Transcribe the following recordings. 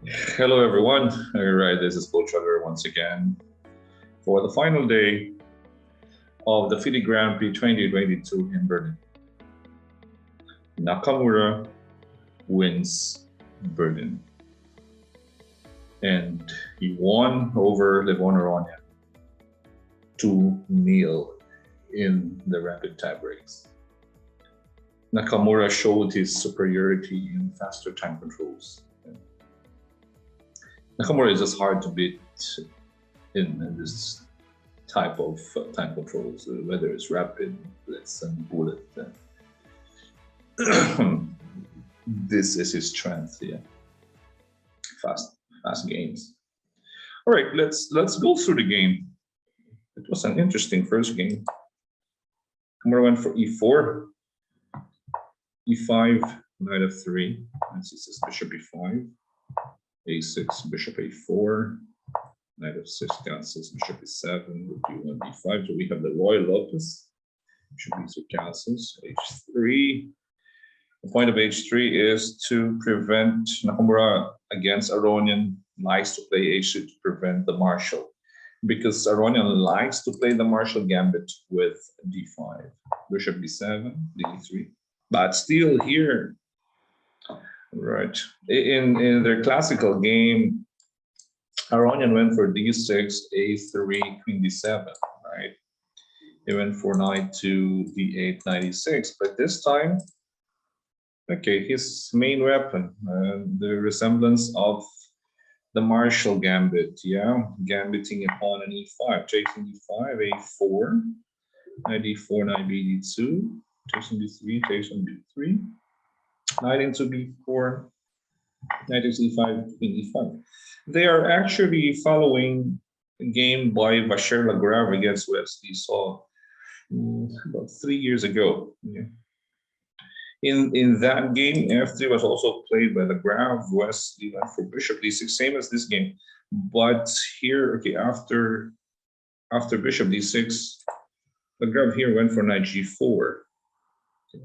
Hello, everyone. All right, this is Coach Sugar once again for the final day of the FIDE Grand Prix 2022 in Berlin. Nakamura wins Berlin, and he won over Aronian 2-0 in the rapid tiebreaks. Nakamura showed his superiority in faster time controls. Nakamura is just hard to beat in this type of time controls, whether it's rapid, blitz, and bullet. This is his strength, yeah. Fast games. All right, let's go through the game. It was an interesting first game. Nakamura went for e4, e5, knight f3, and c6, bishop e5. a6, bishop a4, knight f6, castles, bishop e7, rook e1, b5. So we have the royal locus, bishop e3, castles, h3. The point of h3 is to prevent Nakamura against Aronian likes to play h3 to prevent the marshal, because Aronian likes to play the marshal gambit with d5, bishop b7, d3. But still here, right, in their classical game, Aronian went for d6, a3, queen d7, right? He went for knight to d8, knight e6, but this time, okay, his main weapon, the resemblance of the marshal gambit, yeah, gambiting a pawn on e5, chasing d5, a4, knight d4, knight b d2, chasing d3, chasing b3, knight into b4, knight to e5, queen e5. They are actually following a game by Vacher Lagrave against Wesley Saw about 3 years ago. Yeah. In that game, f3 was also played by Lagrave. Wesley went for bishop d6, same as this game. But here, okay, after bishop d6, Lagrave here went for knight g4. Okay.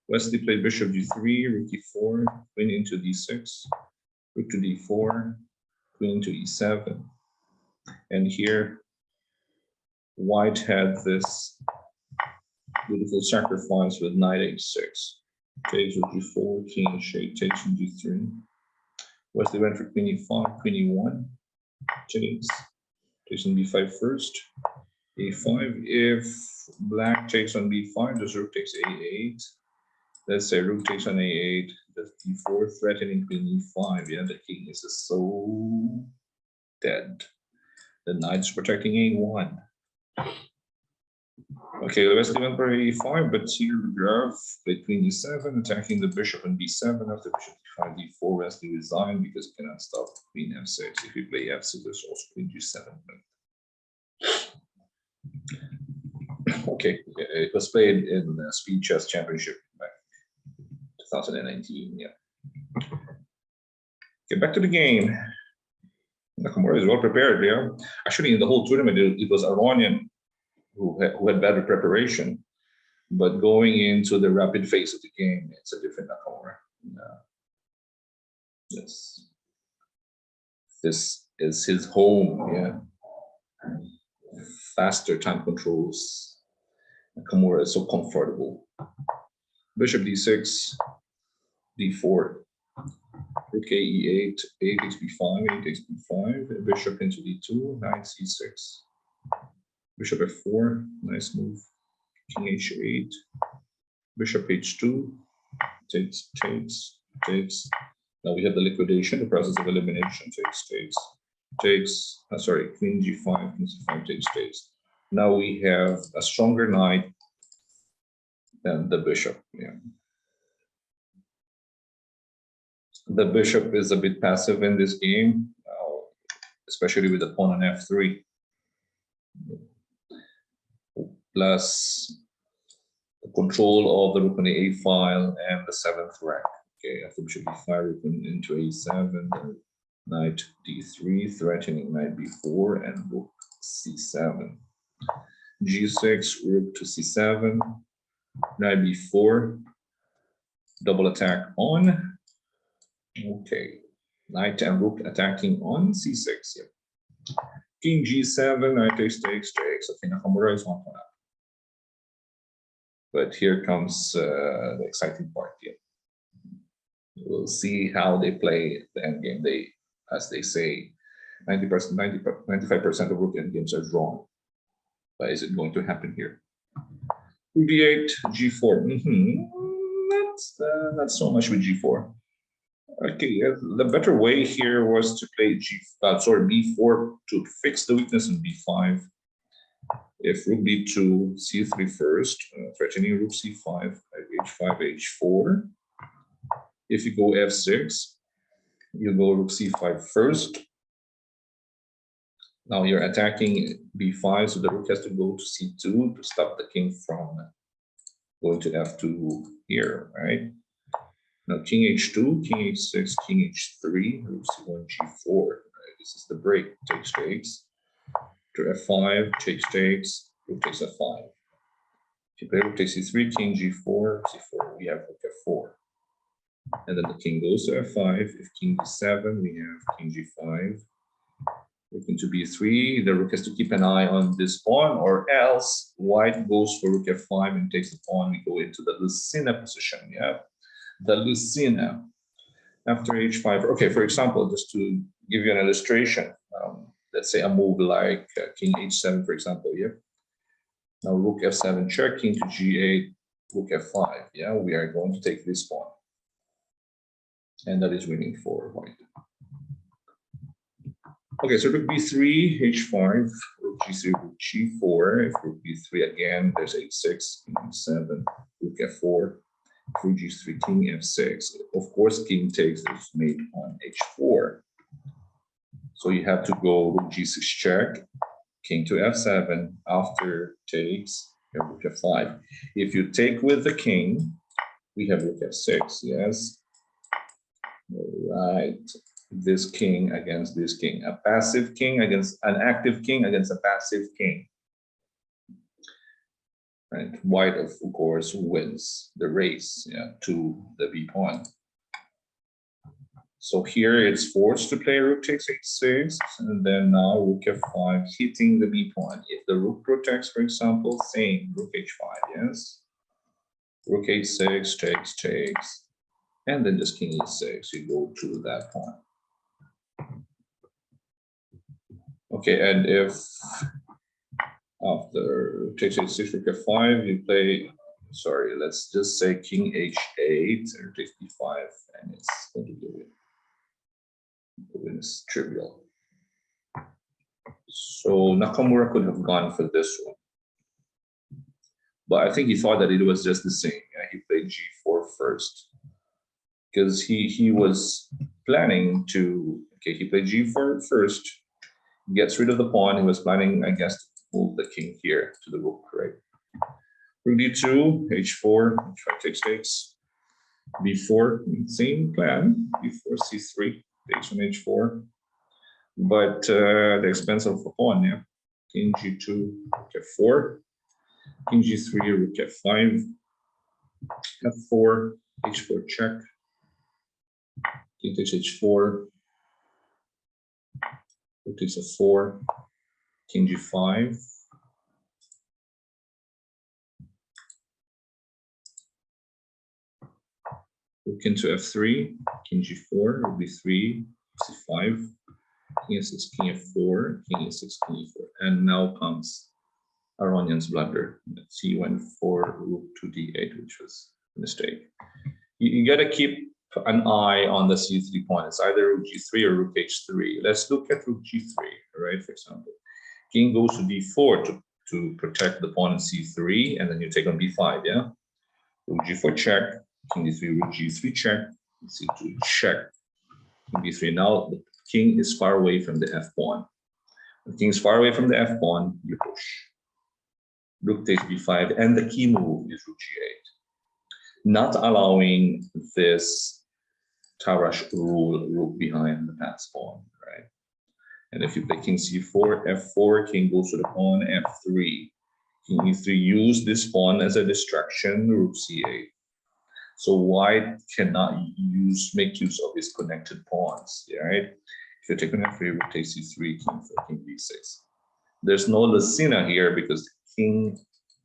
Wesley played bishop d3, rook e4, queen into d6, rook to d4, queen to e7. And here, white had this beautiful sacrifice with knight h6. Takes with g4, king h8, takes in g3. Wesley went for queen e5, queen e1, takes in b5 first, a5. If black takes on b5, the rook takes a8. Let's say rook takes on a8, the d4 threatening queen e5. Yeah, the king is so dead. The knight's protecting a1. Okay, Wesley went for a5, but here Lagrave played queen e7, attacking the bishop on b7. After bishop d5, d4, Wesley resigned because he cannot stop queen f6. If you play f6, there's also queen g7. Okay, it was played in the Speed Chess Championship back 2019. Yeah. Okay, back to the game. Nakamura is well prepared. Yeah, actually, in the whole tournament, it was Aronian who had better preparation, but going into the rapid phase of the game, it's a different Nakamura. Yes, this is his home. Yeah, faster time controls. Nakamura is so comfortable. Bishop d6, d4, rook a e8, a takes b5, a takes b5, bishop into d2, knight c6, bishop f4, nice move, king h8, bishop h2, takes. Now we have the liquidation, the process of elimination, takes, sorry, queen g5, queen c5, takes. Now we have a stronger knight than the bishop. Yeah. The bishop is a bit passive in this game, especially with the pawn on f3. Plus the control of the rook on the a file and the 7th rank. Okay, after bishop b5, rook into a7, knight d3, threatening knight b4, and rook c7. g6, rook to c7, knight b4, double attack on. Okay, Knight and rook attacking on c6. Yep. King g7, knight takes. Okay, Nakamura is 1 point up. But here comes the exciting part here. We'll see how they play the endgame. They, as they say, 90%, 95% of rook endgames are drawn. But is it going to happen here? Rook d8, g4. Not so much with g4. Okay, the better way here was to play b4 to fix the weakness in b5. If rook b2, c3 first, threatening rook c5, h5, h4. If you go f6, you go rook c5 first. Now you're attacking b5, so the rook has to go to c2 to stop the king from going to f2 here, right? Now king h2, king h6, king h3, rook c1, g4. Right? This is the break. Takes. To f5, takes. Rook takes f5. If you play rook takes c3, king g4, c4. We have rook f4. And then the king goes to f5. If king d7, we have king g5. Rook into b3. The rook has to keep an eye on this pawn, or else white goes for rook f5 and takes the pawn. We go into the Lucena position. Yeah, the Lucena after h5. Okay, for example, just to give you an illustration, let's say a move like king h7, for example. Yeah. Now rook f7 check, king to g8, rook f5. Yeah, we are going to take this pawn, and that is winning for white. Okay, so rook b3, h5, rook g3, rook g4. If rook b3 again, there's h6, king e7, rook f4, rook g3, king f6. Of course, king takes is made on h4. So you have to go rook g6 check, king to f7. After takes, you have rook f5. If you take with the king, we have rook f6. Yes. All right. This king against this king, a passive king against an active king against a passive king. Right, white of course wins the race, yeah, to the b pawn. So here it's forced to play rook takes h6, and then now rook f5 hitting the b pawn. If the rook protects, for example, same rook h5, yes, rook h6 takes, and then just king e6. You go to that pawn. Okay, and if after takes h6, rook f5, you play, sorry, let's just say king h8 and takes b5, and it's going to be a win. The win is trivial. So Nakamura could have gone for this one, but I think he thought that it was just the same. Yeah, he played g4 first because he was planning to. Okay, he played g4 first. Gets rid of the pawn. He was planning, I guess, to move the king here to the rook, right? Rook d2, h4, takes, b4, same plan, b4, c3, takes on h4, but the expense of the pawn, yeah. King g2, rook f4, king g3, rook f5, f4, h4 check, king takes h4, rook takes f4, king g5, rook into f3, king g4, rook b3, c5, king s6, king f4, king e6, king e4, and now comes Aronian's blunder. He went for rook to d8, which was a mistake. You got to keep an eye on the c3 pawn. It's either rook g3 or rook h3. Let's look at rook g3, right? For example, king goes to d4 to protect the pawn in c3, and then you take on b5, yeah? Rook g4 check, king d3, rook g3 check, c2 check, king b3. Now the king is far away from the f pawn. The king is far away from the f pawn, you push. Rook takes b5, and the key move is rook g8. Not allowing this Tarash rule, rook behind the pass pawn, right? And if you play king c4, f4, king goes to the pawn, f3. King e3, use this pawn as a distraction, rook c8. So white cannot make use of his connected pawns, right? If you take an F3, rook takes C3, king for king B6. There's no Lucina here because the king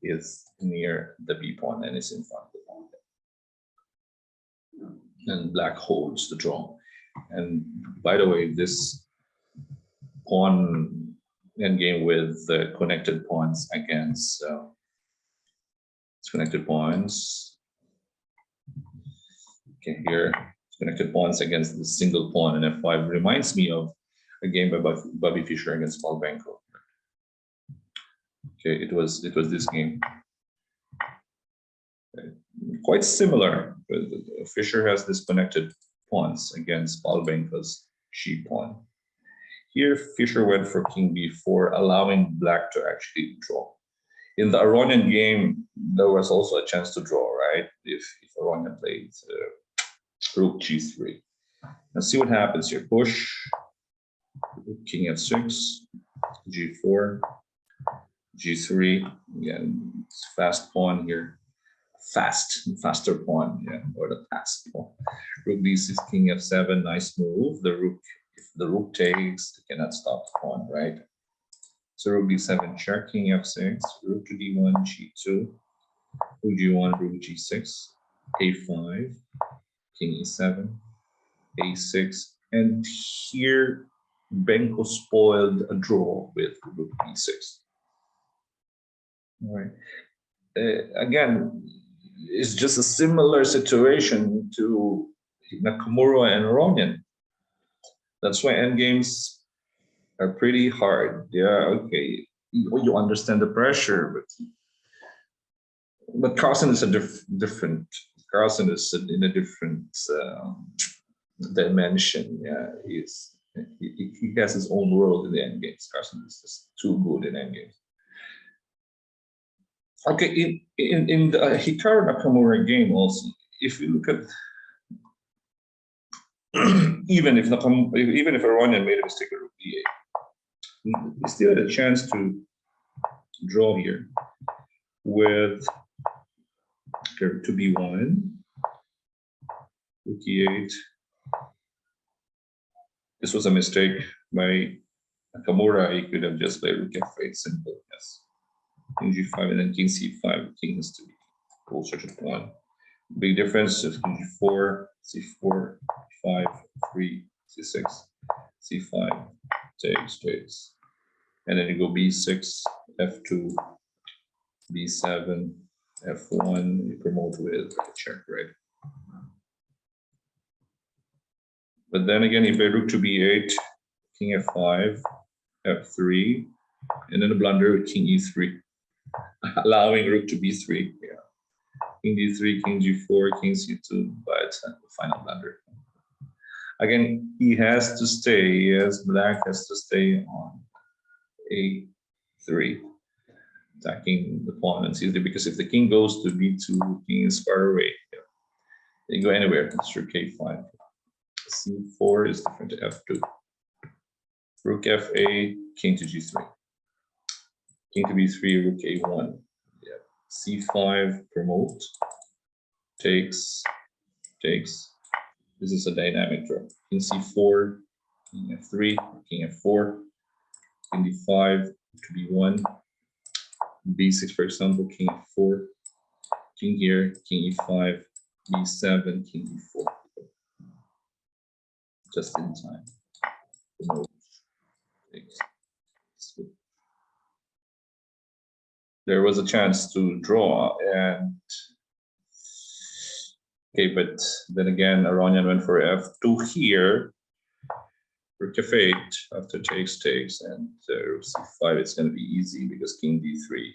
is near the B pawn and is in front of the pawn. And black holds the draw. And by the way, this pawn endgame with the connected pawns against connected pawns. Okay, here connected pawns against the single pawn in F5 reminds me of a game by Bobby Fischer against Paul Benko. Okay, it was this game. Okay. Quite similar, but Fischer has disconnected pawns against Paul Benko's G pawn. Here, Fischer went for king b4, allowing black to actually draw. In the Aronian game, there was also a chance to draw, right? If Aronian played rook g3. Let's see what happens here. Push, king f6, g4, g3. Again, fast pawn here. Faster pawn, yeah, or the fast pawn. Rook b6, king f7, nice move. If the rook takes, you cannot stop the pawn, right? So rook d7 check, king f6, rook to d1, g2, rook g1, rook g6, a5, king e7, a6, and here Benko spoiled a draw with rook b6. All right. Again, it's just a similar situation to Nakamura and Aronian. That's why endgames are pretty hard. Yeah, okay, you understand the pressure, but Carlsen is a different. Carlsen is in a different dimension. Yeah, he has his own world in the endgames. Carlsen is just too good in endgames. Okay, in the Hikaru Nakamura game also, if you look at even if Aronian made a mistake at rook d8, he still had a chance to draw here with rook to b1, rook e8. This was a mistake by Nakamura. He could have just played rook f8, simple, yes. King g5 and then king c5. King has to be closer to pawn. Big difference is king g4, c4, 5, 3, c6, c5, takes. And then you go b6, f2, b7, f1, you promote with a check, right? But then again, you play rook to b8, king f5, f3, and then a blunder with king e3, allowing rook to b3. Yeah. King d3, king g4, king c2, but the final blunder. Again, he has to stay, yes, black has to stay on a3, attacking the pawn and c3, because if the king goes to b2, king is far away. Yeah. They can go anywhere, it's rook k5. c4 is different to f2. Rook fa, king to g3. King to b3, rook a1. Yeah. c5, promote, takes. This is a dynamic draw. King c4, king f3, king f4, king d5, to b1, b6, for example, king f4, king here, king e5, b7, king e4. Just in time. Promote, takes. There was a chance to draw, and okay, but then again, Aronian went for f2 here. Rook f8 after takes, and rook c5. It's going to be easy because king d3.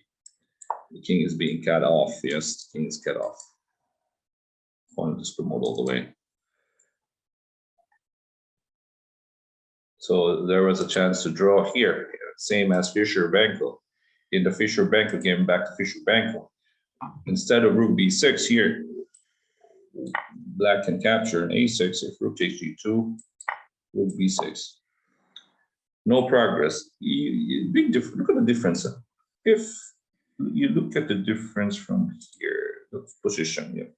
The king is being cut off. Yes, the king is cut off. Pawn just promote all the way. So there was a chance to draw here, same as Fischer-Benko. In the Fischer-Benko game, back to Fischer-Benko. Instead of rook b6 here, black can capture an a6 if rook takes g2, rook b6. No progress. Big difference. Look at the difference. If you look at the difference from here, the position, yeah.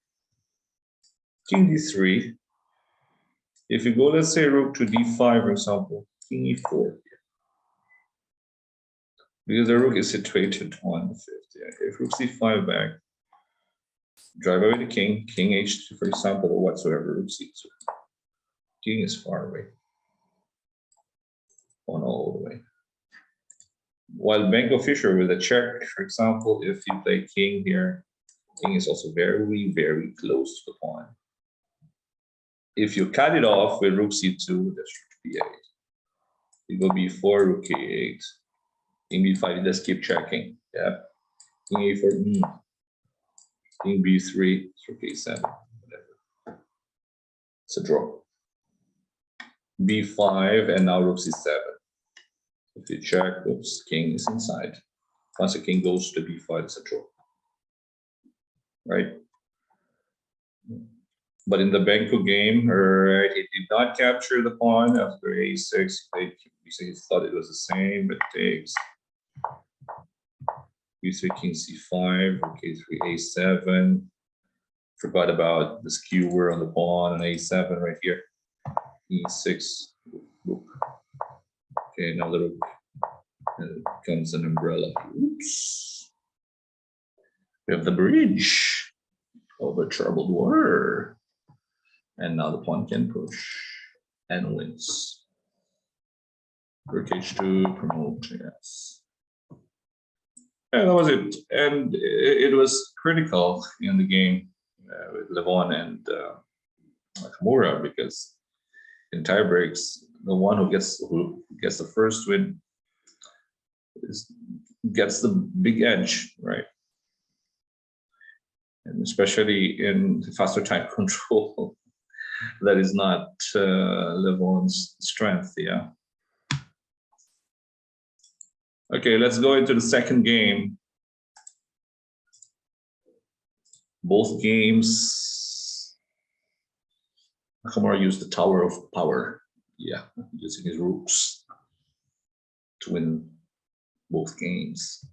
king d3. If you go, let's say rook to d5, for example, king e4. Because the rook is situated on the fifth. Yeah. If rook c5 back, drive away the king, king h2, for example, or whatsoever, rook c2. King is far away. On all the way. While Benko Fischer with a check, for example, if you play king here, king is also very, very close to the pawn. If you cut it off with rook c2, that's rook b8. You go b4, rook a8. King b5, just keep checking. Yeah. King a4, king b3, rook a7, whatever. It's a draw. b5, and now rook c7. If you check, oops, king is inside. Once the king goes to b5, it's a draw. Right? But in the Benko game, right, he did not capture the pawn after a6. He thought it was the same, but takes b3, king c5, k3, a7. Forgot about the skewer on the pawn and a7 right here. e6, rook. Okay, now the rook becomes an umbrella. Oops. We have the bridge over troubled water. And now the pawn can push and wins. Rook h2, promote, yes. Yeah, that was it. And it was critical in the game with Levon and Nakamura, because in tiebreaks, the one who gets the first win gets the big edge, right? And especially in faster time control. That is not Levon's strength, yeah. Okay, let's go into the second game. Both games, Nakamura used the Tower of Power, yeah, using his rooks to win both games.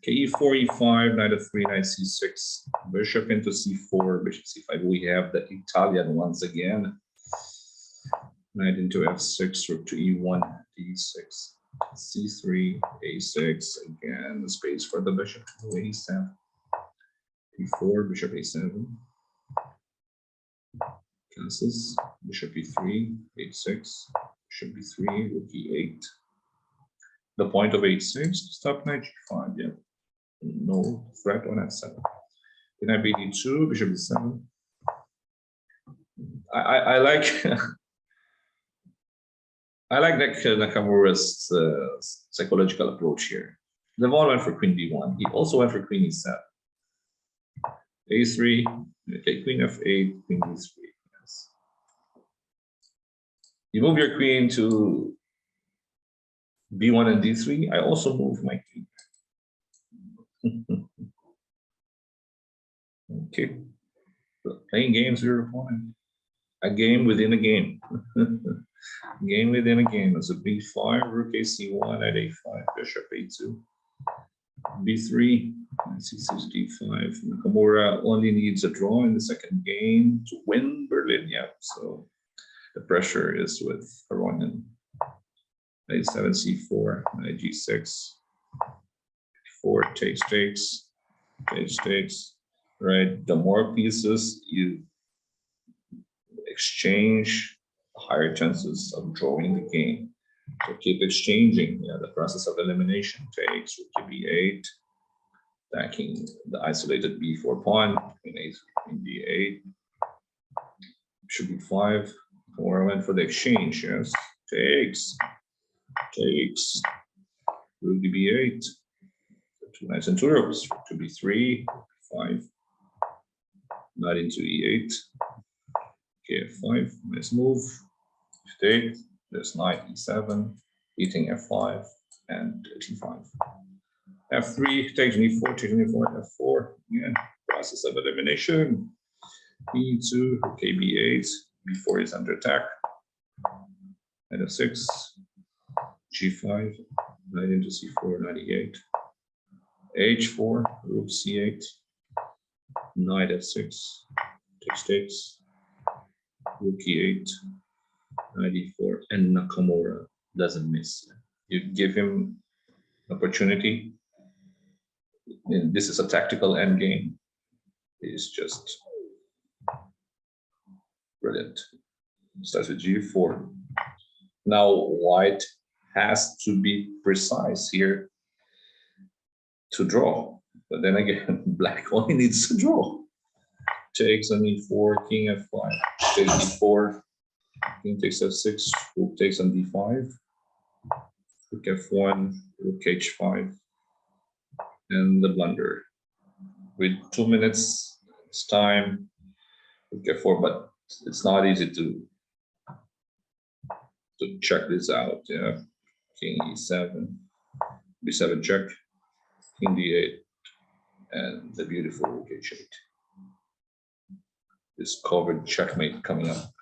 Okay, e4, e5, knight f3, knight c6, bishop into c4, bishop c5. We have the Italian once again. Knight into f6, rook to e1, d6, c3, a6. Again, the space for the bishop to a7. e4, bishop a7. Castles, bishop e3, h6, bishop b3, rook e8. The point of h6 to stop knight g5, yeah. No threat on f7. Knight b2, bishop e7. I like I like Nakamura's psychological approach here. Levon went for queen d1. He also went for queen e7. a3, okay, queen f8, queen d3. Yes. You move your queen to b1 and d3. I also move my queen. Okay, so playing games with your opponent. A game within a game. Game within a game. It's a b5, rook ac1 at a5, bishop a2, b3, c6, d5. Nakamura only needs a draw in the second game to win Berlin. Yeah, so the pressure is with Aronian. a7, c4, knight g6, 4 takes, right? The more pieces you exchange, higher chances of drawing the game. So keep exchanging. Yeah, the process of elimination takes rook to b8, attacking the isolated b4 pawn, queen a3, queen d8, bishop b5. Or went for the exchange. Yes, takes, rook to b8. Two knights and two rooks. Rook to b3, 5. Knight into e8. Okay, f5. Nice move. Take. There's knight e7, eating f5 and t5. f3 takes e4, takes e4, f4. Again, process of elimination. e2, okay, b8, b4 is under attack. Knight f6, g5, knight into c4, knight e8, h4, rook c8, knight f6, takes, rook e8, knight e4, and Nakamura doesn't miss. You give him opportunity. And this is a tactical endgame. It's just brilliant. Starts with g4. Now white has to be precise here to draw. But then again, black only needs to draw. Takes on e4, king f5, takes d4, king takes f6, rook takes on d5, rook f1, rook h5, and the blunder. With 2 minutes, it's time, rook f4, but it's not easy to check this out. Yeah, king e7, b7 check, king d8, and the beautiful rook h8. This covered checkmate coming up.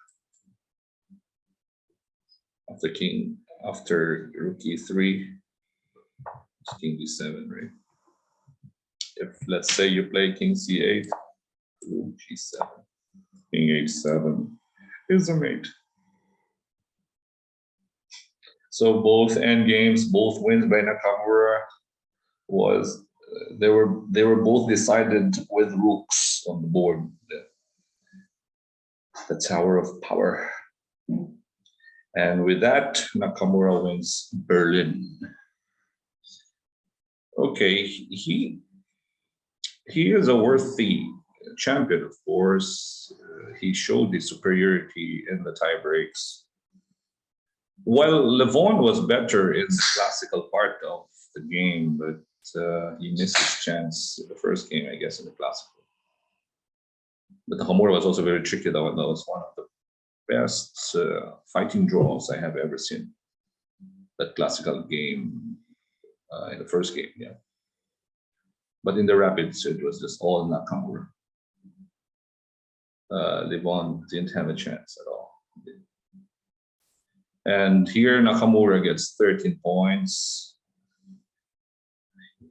After rook e3, it's king d7, right? If let's say you play king c8, rook g7, king h7 is a mate. So both endgames, both wins by Nakamura was they were both decided with rooks on the board. The Tower of Power. And with that, Nakamura wins Berlin. Okay, he is a worthy champion, of course. He showed the superiority in the tie breaks. While Levon was better in the classical part of the game, but he missed his chance in the first game, I guess, in the classical. But Nakamura was also very tricky, though, and that was one of the best fighting draws I have ever seen. That classical game in the first game, yeah. But in the rapids, it was just all Nakamura. Levon didn't have a chance at all. And here Nakamura gets 13 points.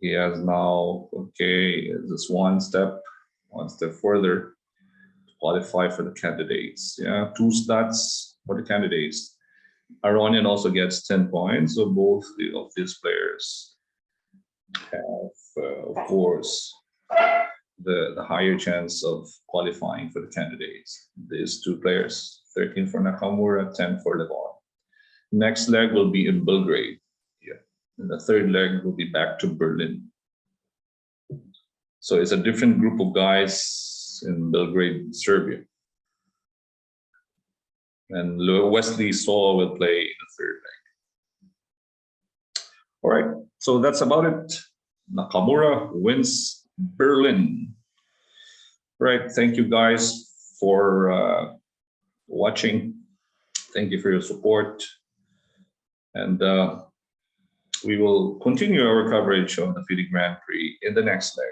He has now, okay, just one step further to qualify for the candidates. Yeah, 2 stats for the candidates. Aronian also gets 10 points, so both of these players have, of course, the higher chance of qualifying for the candidates. These 2 players, 13 for Nakamura, 10 for Levon. Next leg will be in Belgrade. Yeah. And the third leg will be back to Berlin. So it's a different group of guys in Belgrade, Serbia. And Wesley Saul will play in the third leg. All right, so that's about it. Nakamura wins Berlin. All right, thank you guys for watching. Thank you for your support. And we will continue our coverage on the FIDE Grand Prix in the next leg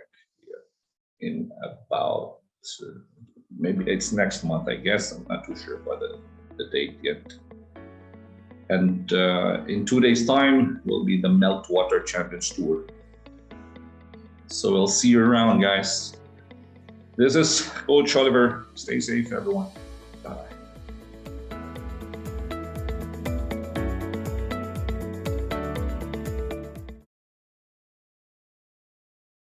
in about, maybe it's next month, I guess. I'm not too sure about the date yet. And in 2 days' time will be the Meltwater Champions Tour. So we'll see you around, guys. This is Coach Oliver. Stay safe, everyone.